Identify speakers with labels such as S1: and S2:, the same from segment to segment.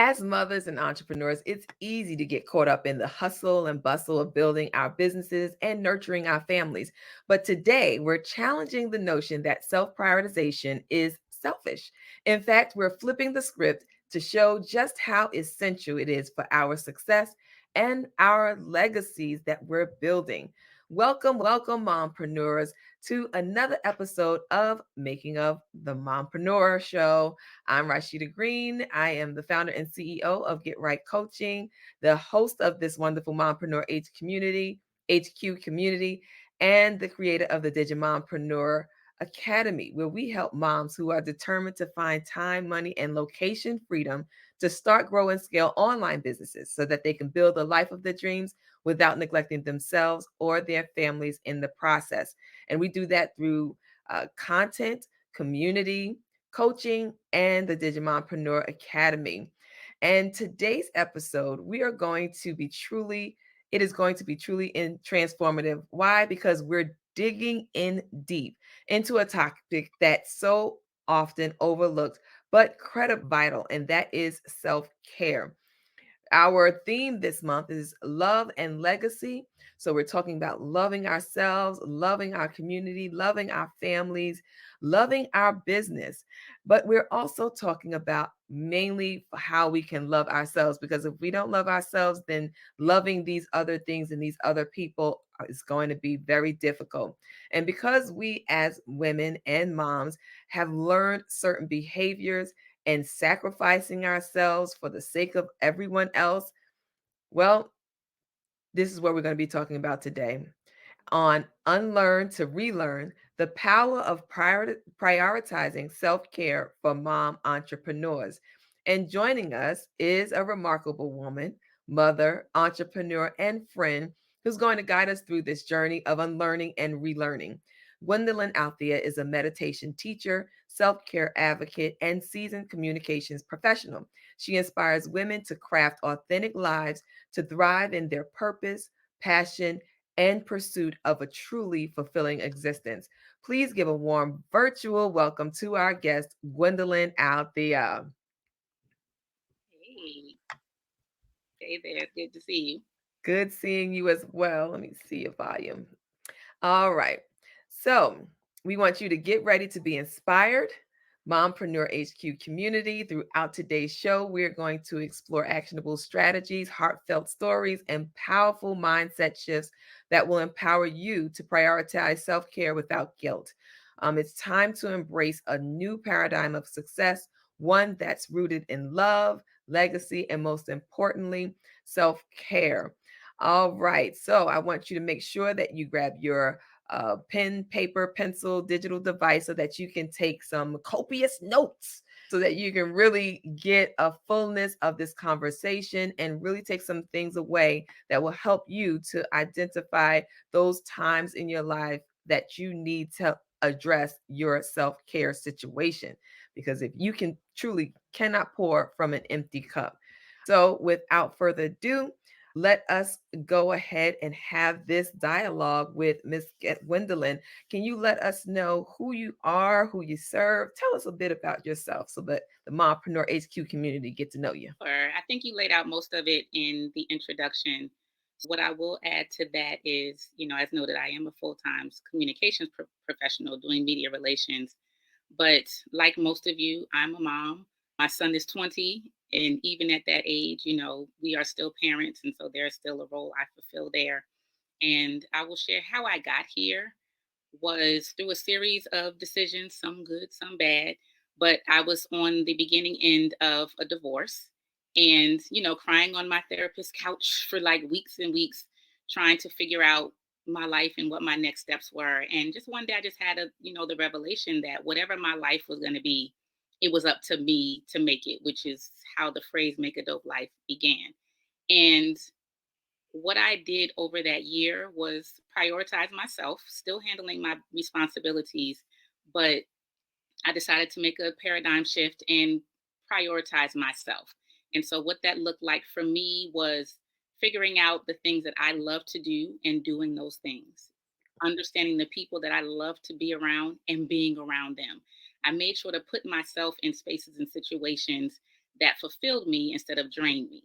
S1: As mothers and entrepreneurs, it's easy to get caught up in the hustle and bustle of building our businesses and nurturing our families. But today, we're challenging the notion that self prioritization is selfish. In fact, we're flipping the script to show just how essential it is for our success and our legacies that we're building. Welcome, welcome, mompreneurs, to another episode of Making of the Mompreneur Show. I'm Rashida Green. I am the founder and CEO of Get Right Coaching, the host of this wonderful Mompreneur HQ community, and the creator of the Digimompreneur Academy, where we help moms who are determined to find time, money, and location freedom to start, grow, and scale online businesses so that they can build the life of their dreams without neglecting themselves or their families in the process. And we do that through content, community, coaching, and the Digimompreneur Academy. And today's episode, it is going to be truly transformative. Why? Because we're digging in deep into a topic that's so often overlooked, but credible vital, and that is self-care. Our theme this month is love and legacy. So we're talking about loving ourselves, loving our community, loving our families, loving our business. But we're also talking about mainly how we can love ourselves, because if we don't love ourselves, then loving these other things and these other people is going to be very difficult. And because we as women and moms have learned certain behaviors and sacrificing ourselves for the sake of everyone else, well, this is what we're going to be talking about today on Unlearn to Relearn, the power of prioritizing self care for mom entrepreneurs. And joining us is a remarkable woman, mother, entrepreneur, and friend who's going to guide us through this journey of unlearning and relearning. Gwendolyn Althea is a meditation teacher, self care advocate, and seasoned communications professional. She inspires women to craft authentic lives, to thrive in their purpose, passion, and pursuit of a truly fulfilling existence. Please give a warm virtual welcome to our guest, Gwendolyn Althea.
S2: Hey, hey there. Good to see you.
S1: Good seeing you as well. Let me see your volume. All right. So we want you to get ready to be inspired. Mompreneur HQ community. Throughout today's show, we're going to explore actionable strategies, heartfelt stories, and powerful mindset shifts that will empower you to prioritize self care without guilt. It's time to embrace a new paradigm of success, one that's rooted in love, legacy, and most importantly, self care. All right. So I want you to make sure that you grab your pen, paper, pencil, digital device so that you can take some copious notes so that you can really get a fullness of this conversation and really take some things away that will help you to identify those times in your life that you need to address your self-care situation, because if you can truly cannot pour from an empty cup. So without further ado, let us go ahead and have this dialogue with Miss Gwendolyn. Can you let us know who you are, who you serve? Tell us a bit about yourself so that the Mompreneur HQ community get to know you.
S2: Or I think you laid out most of it in the introduction. What I will add to that is, as noted, I am a full-time communications professional doing media relations. But like most of you, I'm a mom. My son is 20. And even at that age, we are still parents. And so there's still a role I fulfill there. And I will share how I got here was through a series of decisions, some good, some bad. But I was on the beginning end of a divorce and, crying on my therapist's couch for like weeks and weeks, trying to figure out my life and what my next steps were. And just one day I just had the revelation that whatever my life was going to be, it was up to me to make it, which is how the phrase make a dope life began. And what I did over that year was prioritize myself, still handling my responsibilities, but I decided to make a paradigm shift and prioritize myself. And so, what that looked like for me was figuring out the things that I love to do and doing those things, understanding the people that I love to be around and being around them. I made sure to put myself in spaces and situations that fulfilled me instead of drained me.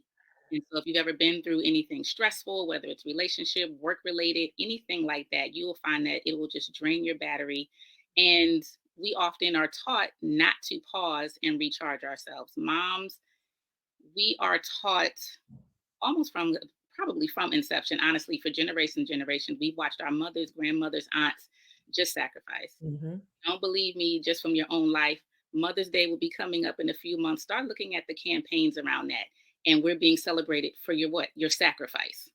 S2: And so if you've ever been through anything stressful, whether it's relationship, work related, anything like that, you will find that it will just drain your battery. And we often are taught not to pause and recharge ourselves. Moms, we are taught almost from probably from inception, honestly, for generations. We've watched our mothers, grandmothers, aunts just sacrifice.
S1: Hmm.
S2: Don't believe me just from your own life. Mother's Day will be coming up in a few months. Start looking at the campaigns around that. And we're being celebrated for your what? Your sacrifice.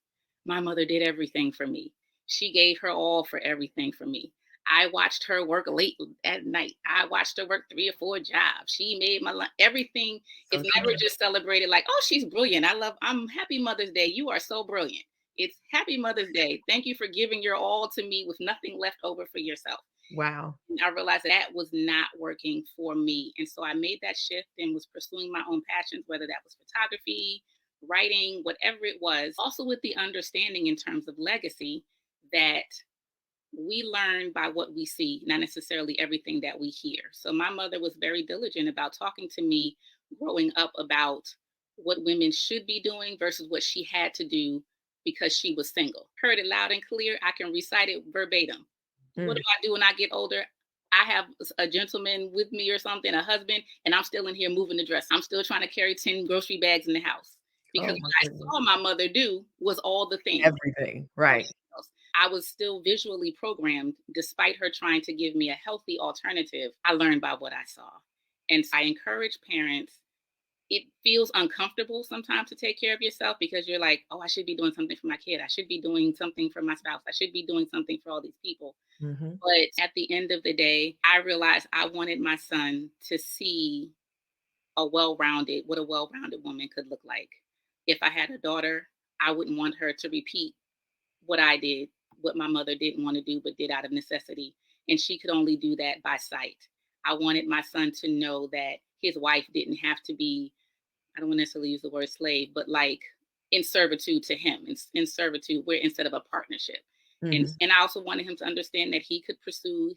S2: My mother did everything for me. She gave her all for everything for me. I watched her work late at night. I watched her work 3 or 4 jobs. She made my life. Everything is
S1: So
S2: never
S1: true.
S2: just celebrated like, oh, she's brilliant. I'm happy Mother's Day. You are so brilliant. It's happy Mother's Day. Thank you for giving your all to me with nothing left over for yourself.
S1: Wow.
S2: I realized that was not working for me. And so I made that shift and was pursuing my own passions, whether that was photography, writing, whatever it was. Also, with the understanding in terms of legacy that we learn by what we see, not necessarily everything that we hear. So my mother was very diligent about talking to me growing up about what women should be doing versus what she had to do because she was single. Heard it loud and clear. I can recite it verbatim. What do
S1: Mm.
S2: I do when I get older? I have a gentleman with me or something, a husband, and I'm still in here moving the dress. I'm still trying to carry 10 grocery bags in the house because
S1: Oh my
S2: what I
S1: goodness.
S2: saw my mother do was all the things.
S1: Everything. Right.
S2: Else. I was still visually programmed despite her trying to give me a healthy alternative. I learned by what I saw. And so I encourage parents. It feels uncomfortable sometimes to take care of yourself because you're like, oh, I should be doing something for my kid. I should be doing something for my spouse. I should be doing something for all these people.
S1: Hmm.
S2: But at the end of the day, I realized I wanted my son to see what a well-rounded woman could look like. If I had a daughter, I wouldn't want her to repeat what I did, what my mother didn't want to do, but did out of necessity. And she could only do that by sight. I wanted my son to know that his wife didn't have to be, I don't want to necessarily use the word slave, but like in servitude to him, in servitude, where instead of a partnership.
S1: Hmm.
S2: And I also wanted him to understand that he could pursue,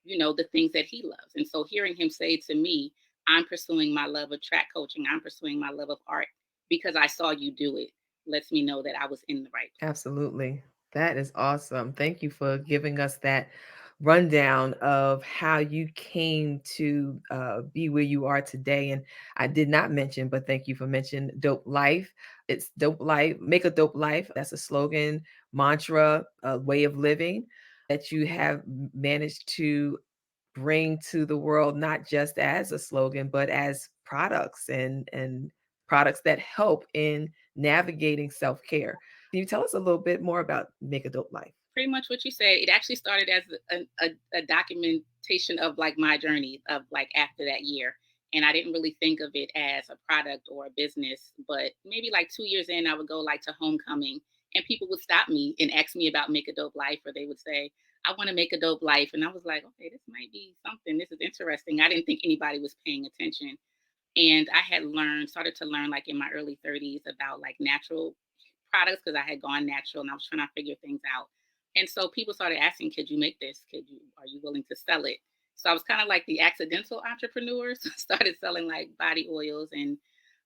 S2: the things that he loves. And so hearing him say to me, I'm pursuing my love of track coaching, I'm pursuing my love of art because I saw you do it, lets me know that I was in the right place.
S1: Absolutely. That is awesome. Thank you for giving us that rundown of how you came to be where you are today. And I did not mention, but thank you for mentioning Dope Life. It's Dope Life, make a dope life. That's a slogan, mantra, a way of living that you have managed to bring to the world, not just as a slogan, but as products and products that help in navigating self-care. Can you tell us a little bit more about Make a Dope Life?
S2: Pretty much what you said. It actually started as a documentation of like my journey of like after that year. And I didn't really think of it as a product or a business, but maybe like 2 years in, I would go like to homecoming and people would stop me and ask me about Make a Dope Life, or they would say, I want to make a dope life. And I was like, okay, this might be something. This is interesting. I didn't think anybody was paying attention. And I had started to learn like in my early 30s about like natural products because I had gone natural and I was trying to figure things out. And so people started asking, could you make this? Are you willing to sell it? So I was kind of like the accidental entrepreneurs, started selling like body oils and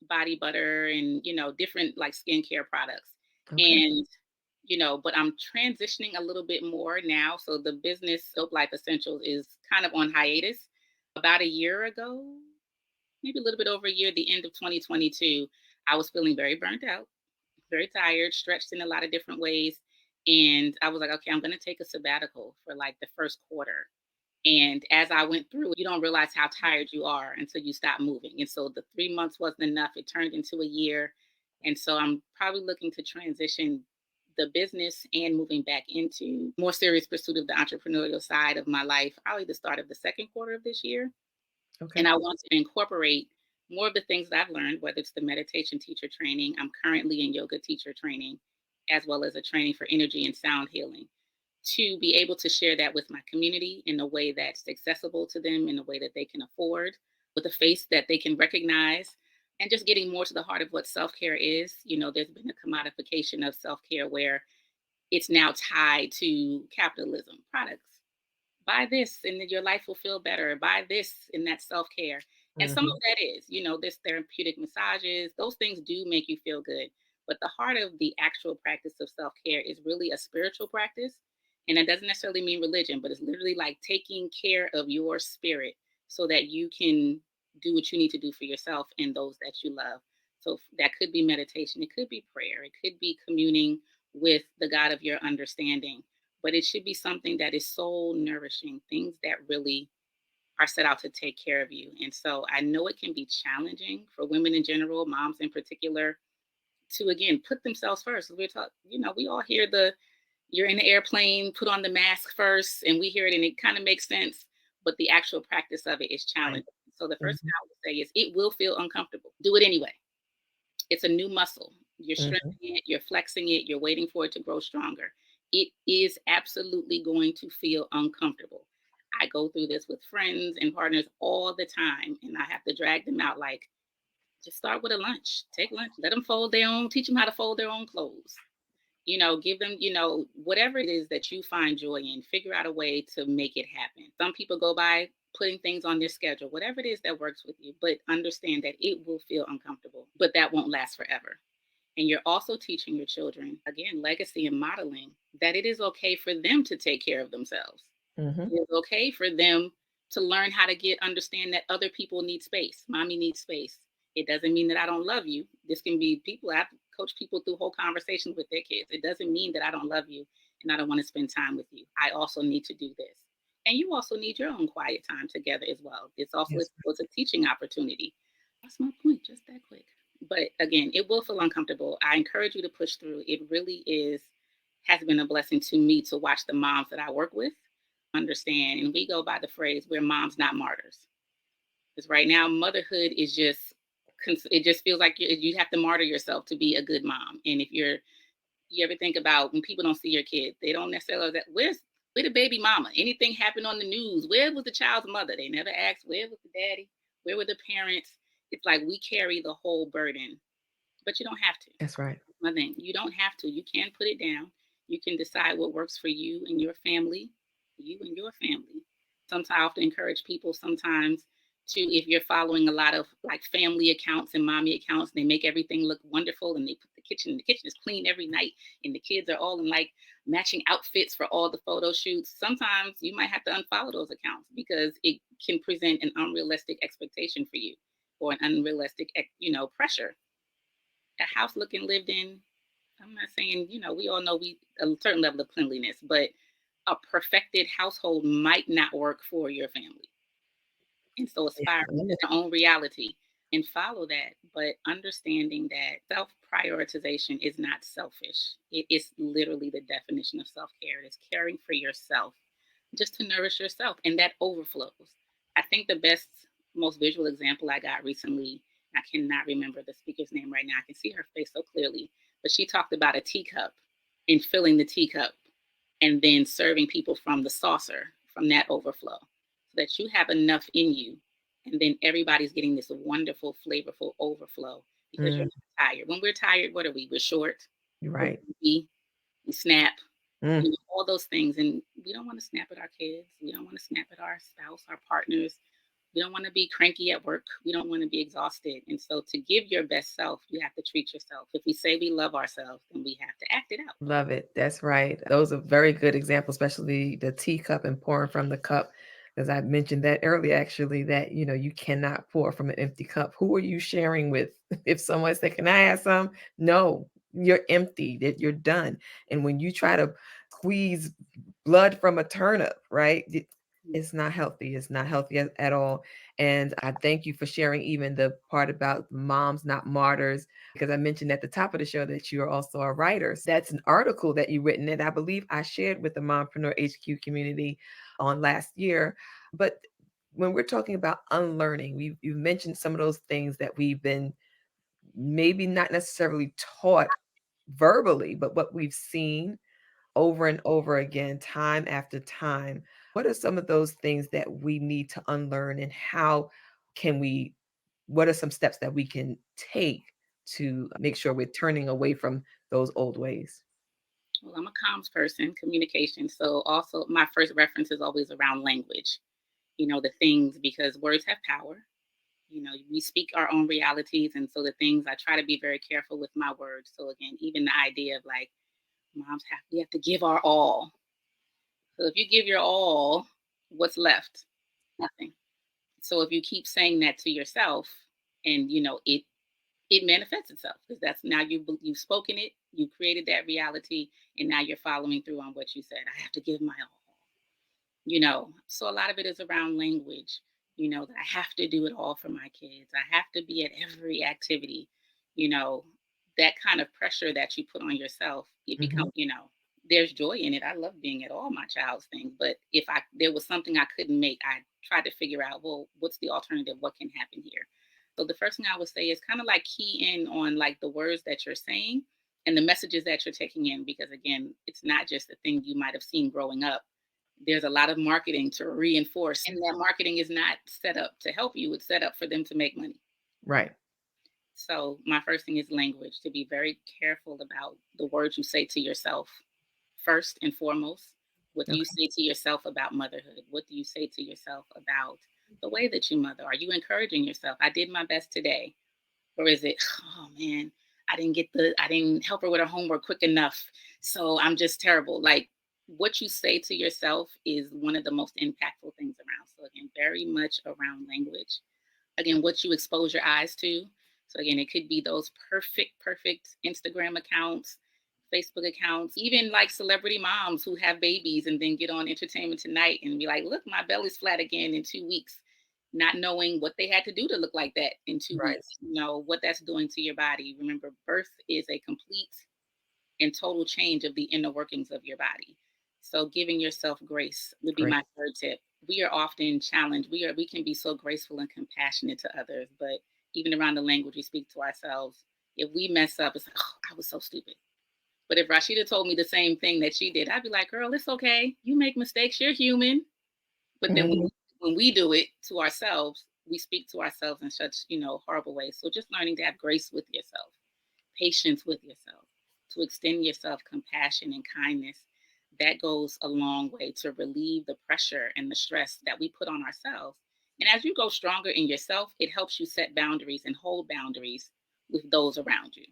S2: body butter and, different like skincare products.
S1: Okay.
S2: And, but I'm transitioning a little bit more now. So the business Soap Life Essentials is kind of on hiatus. About a year ago, maybe a little bit over a year, the end of 2022, I was feeling very burnt out, very tired, stretched in a lot of different ways. And I was like, okay, I'm going to take a sabbatical for like the first quarter. And as I went through, you don't realize how tired you are until you stop moving. And so the 3 months wasn't enough. It turned into a year. And so I'm probably looking to transition the business and moving back into more serious pursuit of the entrepreneurial side of my life, probably the start of the second quarter of this year. And
S1: Okay.
S2: I want to incorporate more of the things that I've learned, whether it's the meditation teacher training. I'm currently in yoga teacher training, as well as a training for energy and sound healing, to be able to share that with my community in a way that's accessible to them, in a way that they can afford, with a face that they can recognize, and just getting more to the heart of what self care is. There's been a commodification of self care where it's now tied to capitalism products. Buy this and then your life will feel better. Buy this and that's self care. And some of
S1: Mhm.
S2: that is, this therapeutic massages, those things do make you feel good. But the heart of the actual practice of self care is really a spiritual practice. And that doesn't necessarily mean religion, but it's literally like taking care of your spirit so that you can do what you need to do for yourself and those that you love. So that could be meditation, it could be prayer, it could be communing with the God of your understanding. But it should be something that is soul nourishing, things that really are set out to take care of you. And so I know it can be challenging for women in general, moms in particular, to again put themselves first. We're taught, we all hear the you're in the airplane, put on the mask first, and we hear it and it kind of makes sense. But the actual practice of it is
S1: Right.
S2: challenging. So the first thing
S1: Mhm.
S2: I would say is it will feel uncomfortable. Do it anyway. It's a new muscle. You're
S1: Mhm.
S2: strengthening it, you're flexing it, you're waiting for it to grow stronger. It is absolutely going to feel uncomfortable. I go through this with friends and partners all the time, and I have to drag them out like, just start with a lunch. Take lunch. Let them fold their own, teach them how to fold their own clothes. Give them, whatever it is that you find joy in, figure out a way to make it happen. Some people go by putting things on their schedule, whatever it is that works with you, but understand that it will feel uncomfortable, but that won't last forever. And you're also teaching your children, again, legacy and modeling, that it is okay for them to take care of themselves.
S1: Mhm.
S2: It is okay for them to learn how to understand that other people need space. Mommy needs space. It doesn't mean that I don't love you. This can be people, I've coached people through whole conversations with their kids. It doesn't mean that I don't love you and I don't want to spend time with you. I also need to do this. And you also need your own quiet time together as well. It's also
S1: Yes.
S2: it's a teaching opportunity. That's my point, just that quick. But again, it will feel uncomfortable. I encourage you to push through. It really has been a blessing to me to watch the moms that I work with understand. And we go by the phrase, we're moms, not martyrs. Because right now, motherhood is it just feels like you have to martyr yourself to be a good mom. And if you ever think about when people don't see your kid, they don't necessarily that where the baby mama? Anything happened on the news? Where was the child's mother? They never asked where was the daddy? Where were the parents? It's like we carry the whole burden, but you don't have to.
S1: That's right.
S2: My thing, you don't have to. You can put it down. You can decide what works for you and your family, you and your family. Sometimes I often encourage people sometimes to, if you're following a lot of like family accounts and mommy accounts, they make everything look wonderful and they put the kitchen is clean every night and the kids are all in like matching outfits for all the photo shoots. Sometimes you might have to unfollow those accounts because it can present an unrealistic expectation for you or an unrealistic, pressure. A house looking lived in, I'm not saying, we all know we a certain level of cleanliness, but a perfected household might not work for your family. And so
S1: Yeah.
S2: aspire
S1: Yeah.
S2: to your own reality and follow that, but understanding that self prioritization is not selfish. It is literally the definition of self care. It is caring for yourself, just to nourish yourself, and that overflows. I think the best, most visual example I got recently, I cannot remember the speaker's name right now. I can see her face so clearly, but she talked about a teacup and filling the teacup and then serving people from the saucer from that overflow so that you have enough in you. And then everybody's getting this wonderful, flavorful overflow because you're
S1: Mm.
S2: not tired. When we're tired, what are we? We're short,
S1: You're
S2: we're
S1: right.
S2: grumpy, we snap,
S1: Mm.
S2: all those things. And we don't want to snap at our kids. We don't want to snap at our spouse, our partners. We don't want to be cranky at work. We don't want to be exhausted. And so to give your best self, you have to treat yourself. If we say we love ourselves, then we have to act it out.
S1: Love it. That's right. Those are very good examples, especially the teacup and pouring from the cup. Because I mentioned that earlier, actually, that you cannot pour from an empty cup. Who are you sharing with? If someone said, "Can I have some?" No, you're empty. That you're done. And when you try to squeeze blood from a turnip, right? It's not healthy. It's not healthy at all. And I thank you for sharing even the part about moms, not martyrs, because I mentioned at the top of the show that you are also a writer. So that's an article that you've written that I believe I shared with the Mompreneur HQ community on last year. But when we're talking about unlearning, you've mentioned some of those things that we've been maybe not necessarily taught verbally, but what we've seen over and over again, time after time. What are some of those things that we need to unlearn, and how can we what are some steps that we can take to make sure we're turning away from those old ways?
S2: Well, I'm a comms person, communication. So also my first reference is always around language, the things because words have power. We speak our own realities. And so the things I try to be very careful with my words. So again, even the idea of like we have to give our all. So if you give your all, what's left? Nothing. So if you keep saying that to yourself and it manifests itself because that's now you've spoken it, you created that reality, and now you're following through on what you said. I have to give my all. So a lot of it is around language, that I have to do it all for my kids. I have to be at every activity, you know, that kind of pressure that you put on yourself, it
S1: Mhm.
S2: becomes, there's joy in it. I love being at all my child's things, but if there was something I couldn't make, I tried to figure out, well, what's the alternative? What can happen here? So the first thing I would say is kind of like key in on like the words that you're saying and the messages that you're taking in, because again, it's not just the thing you might have seen growing up. There's a lot of marketing to reinforce, and that marketing is not set up to help you, it's set up for them to make money.
S1: Right.
S2: So my first thing is language, to be very careful about the words you say to yourself first and foremost. What do you
S1: Okay.
S2: say to yourself about motherhood? What do you say to yourself about the way that you mother? Are you encouraging yourself? I did my best today. Or is it, oh man, I didn't help her with her homework quick enough. So I'm just terrible. Like what you say to yourself is one of the most impactful things around. So again, very much around language. Again, what you expose your eyes to. So again, it could be those perfect Instagram accounts, Facebook accounts, even like celebrity moms who have babies and then get on Entertainment Tonight and be like, look, my belly's flat again in 2 weeks, not knowing what they had to do to look like that in two
S1: Right.
S2: weeks, what that's doing to your body. Remember, birth is a complete and total change of the inner workings of your body. So giving yourself grace would be
S1: Great.
S2: my third tip. We are often challenged. We can be so graceful and compassionate to others, but even around the language we speak to ourselves, if we mess up, it's like, oh, I was so stupid. But if Rashida told me the same thing that she did, I'd be like, girl, it's okay. You make mistakes. You're human. But then
S1: Mhm.
S2: when we do it to ourselves, we speak to ourselves in such, horrible ways. So just learning to have grace with yourself, patience with yourself, to extend yourself compassion and kindness, that goes a long way to relieve the pressure and the stress that we put on ourselves. And as you go stronger in yourself, it helps you set boundaries and hold boundaries with those around you.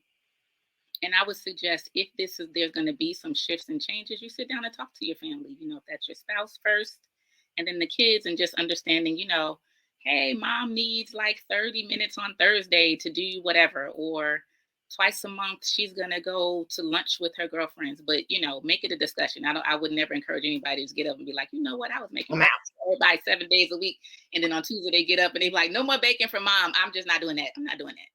S2: And I would suggest if there's going to be some shifts and changes, you sit down and talk to your family. If that's your spouse first, and then the kids, and just understanding, hey, mom needs like 30 minutes on Thursday to do whatever, or twice a month she's gonna go to lunch with her girlfriends. But make it a discussion. I would never encourage anybody to get up and be like, you know what, I was making
S1: I'm out.
S2: breakfast for everybody 7 days a week, and then on Tuesday they get up and they be like, no more bacon for mom. I'm just not doing that. I'm not doing that.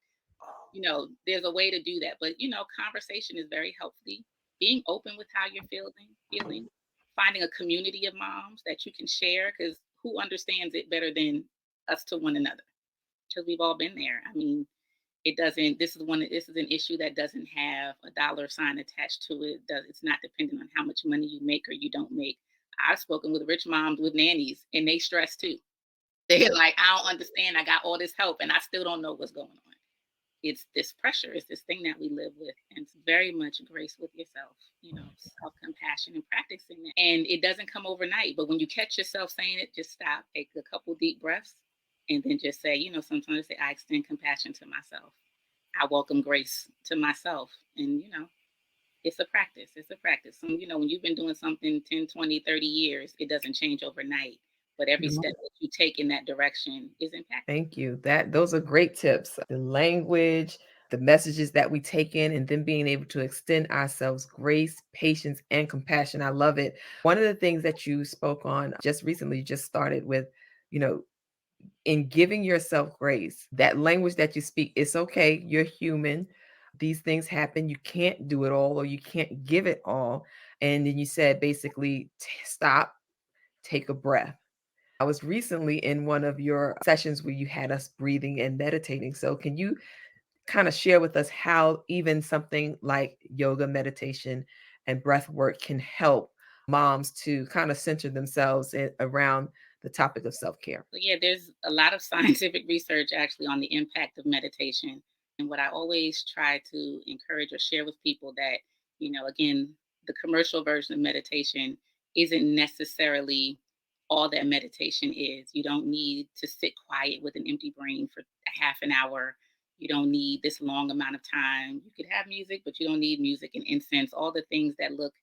S2: There's a way to do that. But conversation is very healthy. Being open with how you're feeling, finding a community of moms that you can share, because who understands it better than us to one another? Because we've all been there. I mean, it doesn't. This is an issue that doesn't have a dollar sign attached to it. It's not dependent on how much money you make or you don't make. I've spoken with rich moms with nannies, and they stress too. They're like, I don't understand. I got all this help, and I still don't know what's going on. It's this pressure, it's this thing that we live with, and it's very much grace with yourself, self-compassion and practicing it. And it doesn't come overnight, but when you catch yourself saying it, just stop, take a couple deep breaths, and then just say, sometimes I say, I extend compassion to myself, I welcome grace to myself. And it's a practice. So, when you've been doing something 10, 20, 30 years, it doesn't change overnight, but every step that you take in that direction is impactful.
S1: Thank you. Those are great tips. The language, the messages that we take in, and then being able to extend ourselves grace, patience, and compassion. I love it. One of the things that you spoke on just recently, you just started with, you know, in giving yourself grace, that language that you speak, it's okay. You're human. These things happen. You can't do it all or you can't give it all. And then you said basically, stop, take a breath. I was recently in one of your sessions where you had us breathing and meditating. So, can you kind of share with us how even something like yoga, meditation, and breath work can help moms to kind of center themselves around the topic of self care?
S2: So yeah, there's a lot of scientific research actually on the impact of meditation. And what I always try to encourage or share with people that, again, the commercial version of meditation isn't necessarily all that meditation is. You don't need to sit quiet with an empty brain for a half an hour. You don't need this long amount of time. You could have music, but you don't need music and incense, all the things that look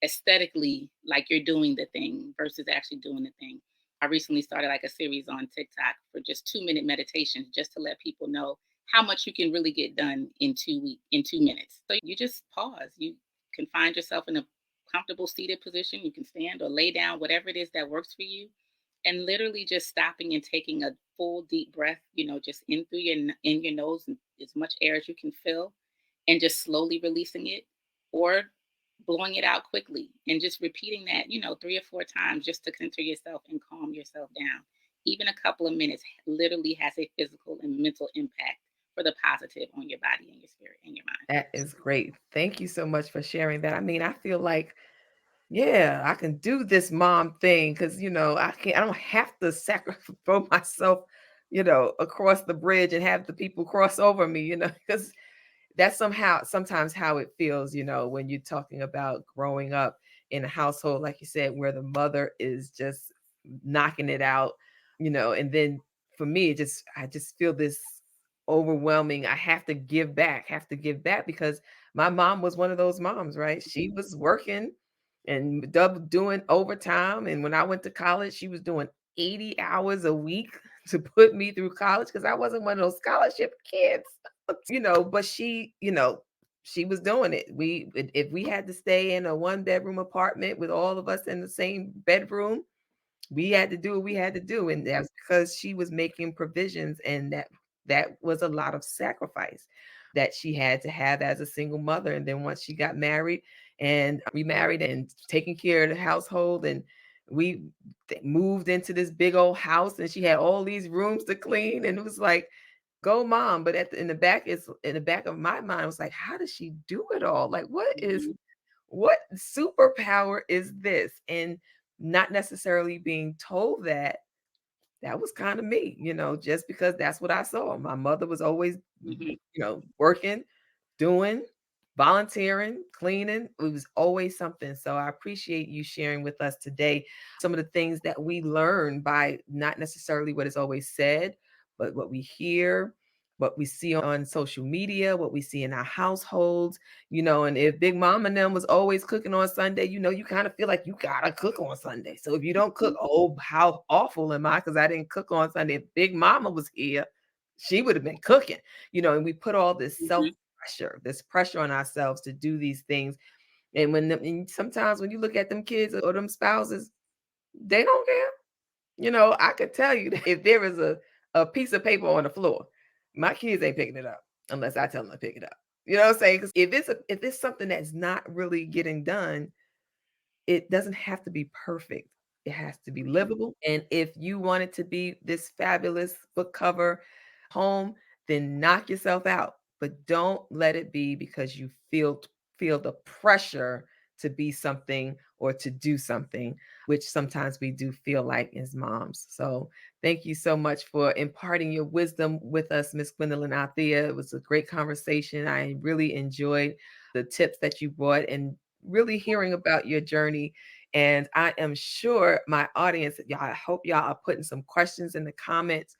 S2: aesthetically like you're doing the thing versus actually doing the thing. I recently started like a series on TikTok for just 2 minute meditations just to let people know how much you can really get done in 2 weeks, in 2 minutes. So you just pause. You can find yourself in a comfortable seated position. You can stand or lay down, whatever it is that works for you. And literally just stopping and taking a full deep breath, just in through in your nose and as much air as you can fill, and just slowly releasing it, or blowing it out quickly, and just repeating that, 3 or 4 times just to center yourself and calm yourself down. Even a couple of minutes literally has a physical and mental impact for the positive on your body and your spirit and your mind.
S1: That is great. Thank you so much for sharing that. I mean, I feel like, yeah, I can do this mom thing because, I don't have to sacrifice throw myself, across the bridge and have the people cross over me, because that's sometimes how it feels, when you're talking about growing up in a household, like you said, where the mother is just knocking it out, and then for me, I just feel this overwhelming. I have to give back because my mom was one of those moms, right? She was working and double doing overtime. And when I went to college, she was doing 80 hours a week to put me through college because I wasn't one of those scholarship kids. But she was doing it. If we had to stay in a one-bedroom apartment with all of us in the same bedroom, we had to do what we had to do, and that's because she was making provisions, and that was a lot of sacrifice that she had to have as a single mother. And then once she got married and remarried and taking care of the household, and we moved into this big old house, and she had all these rooms to clean, and it was like, go mom. But in the back of my mind, I was like, how does she do it all? Like,
S2: Mhm,
S1: what superpower is this? And not necessarily being told that was kind of me, just because that's what I saw. My mother was always,
S2: mhm,
S1: working, doing, volunteering, cleaning. It was always something. So I appreciate you sharing with us today some of the things that we learn by not necessarily what is always said, but what we hear, what we see on social media, what we see in our households, and if Big Mom and them was always cooking on Sunday, you kind of feel like you gotta cook on Sunday. So if you don't cook,
S2: mhm,
S1: oh, how awful am I? Because I didn't cook on Sunday. If Big Mama was here, she would have been cooking, and we put all
S2: mhm,
S1: this pressure on ourselves to do these things. And and sometimes when you look at them kids or them spouses, they don't care. I could tell you that if there is a piece of paper on the floor, my kids ain't picking it up unless I tell them to pick it up. You know what I'm saying? Because if it's something that's not really getting done, it doesn't have to be perfect. It has to be
S2: mhm,
S1: livable, and if you want it to be this fabulous book cover home, then knock yourself out, but don't let it be because you feel the pressure to be something or to do something, which sometimes we do feel like as moms. So, thank you so much for imparting your wisdom with us, Miss Gwendolyn Althea. It was a great conversation. I really enjoyed the tips that you brought and really hearing about your journey. And I am sure my audience, y'all, I hope y'all are putting some questions in the comments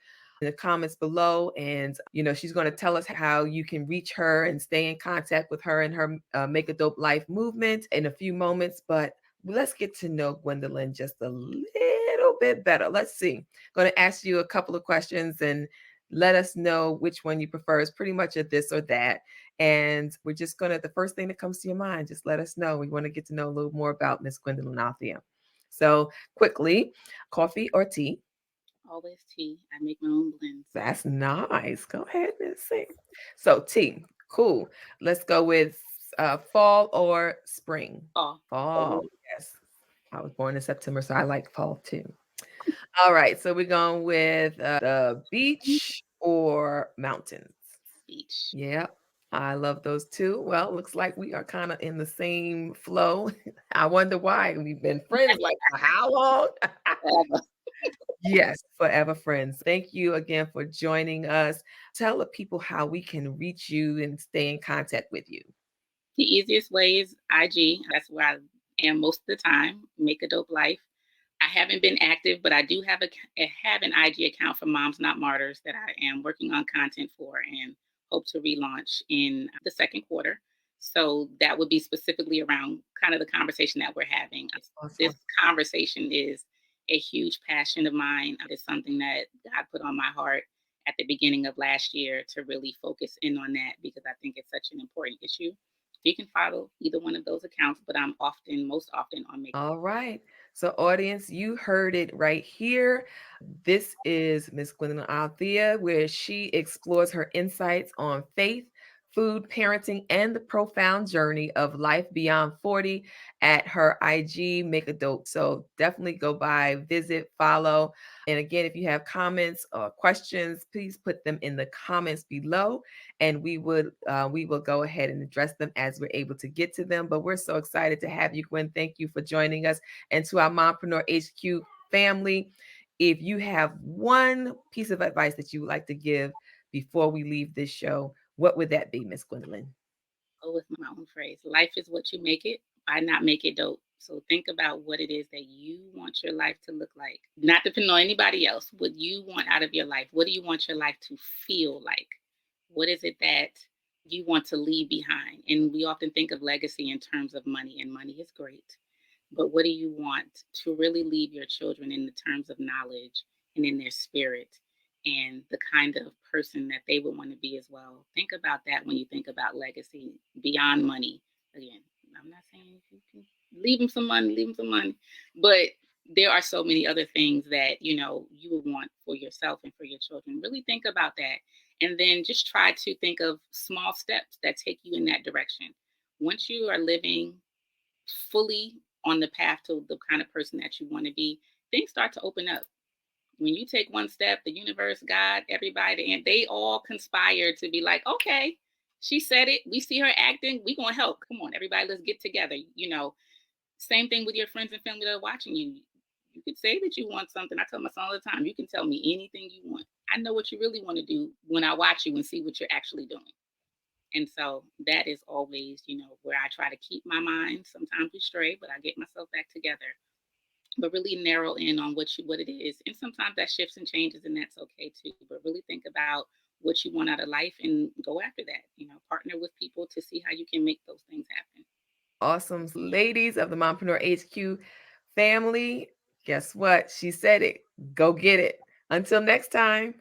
S1: below. And, she's going to tell us how you can reach her and stay in contact with her and her Make a Dope Life movement in a few moments. But let's get to know Gwendolyn just a little bit better. Let's see. Going to ask you a couple of questions and let us know which one you prefer. Is pretty much a this or that. And we're just going to, the first thing that comes to your mind, just let us know. We want to get to know a little more about Miss Gwendolyn Althea. So, quickly, coffee or tea?
S2: always tea. I make my own blends.
S1: That's nice. Go ahead and see. So, tea, cool. Let's go with fall or spring?
S2: Fall.
S1: Fall, yes. I was born in September, so I like fall too. All right, so we're going with the beach or mountains?
S2: Beach.
S1: Yeah, I love those too. Well, looks like we are kind of in the same flow. I wonder why. We've been friends like for how long?
S2: Forever.
S1: Yes, forever friends. Thank you again for joining us. Tell the people how we can reach you and stay in contact with you.
S2: The easiest way is IG. That's where I am most of the time. Make a dope life. I haven't been active, but I do have have an IG account for Moms Not Martyrs that I am working on content for and hope to relaunch in the second quarter. So that would be specifically around kind of the conversation that we're having. This
S1: Awesome.
S2: conversation is a huge passion of mine. It's something that God put on my heart at the beginning of last year to really focus in on that because I think it's such an important issue. You can follow either one of those accounts, but I'm most often on Make.
S1: All right. So, audience, you heard it right here. This is Miss Gwendolyn Althea, where she explores her insights on faith, food, parenting, and the profound journey of life beyond 40 at her IG Make a Dope. So, definitely go by, visit, follow. And again, if you have comments or questions, please put them in the comments below, and we will go ahead and address them as we're able to get to them. But we're so excited to have you, Gwen. Thank you for joining us, and to our Mompreneur HQ family. If you have one piece of advice that you would like to give before we leave this show, what would that be, Miss Gwendolyn?
S2: Go with my own phrase. Life is what you make it. Why not make it dope? So think about what it is that you want your life to look like. Not depending on anybody else. What you want out of your life. What do you want your life to feel like? What is it that you want to leave behind? And we often think of legacy in terms of money, and money is great. But what do you want to really leave your children in the terms of knowledge and in their spirit and the kind of person that they would want to be as well? Think about that when you think about legacy beyond money. Again, I'm not saying you can leave them some money, leave them some money, but there are so many other things that you would want for yourself and for your children. Really think about that, and then just try to think of small steps that take you in that direction. Once you are living fully on the path to the kind of person that you want to be, things start to open up. When you take one step, the universe, God, everybody, and they all conspire to be like, okay, she said it. We see her acting. We gonna help. Come on, everybody, let's get together. Same thing with your friends and family that are watching you. You could say that you want something. I tell my son all the time, you can tell me anything you want. I know what you really want to do when I watch you and see what you're actually doing. And so that is always, where I try to keep my mind. Sometimes we stray, but I get myself back together. But really narrow in on what it is. And sometimes that shifts and changes, and that's okay too. But really think about what you want out of life and go after that. Partner with people to see how you can make those things happen.
S1: Awesome. Ladies of the Mompreneur HQ family, guess what? She said it. Go get it. Until next time.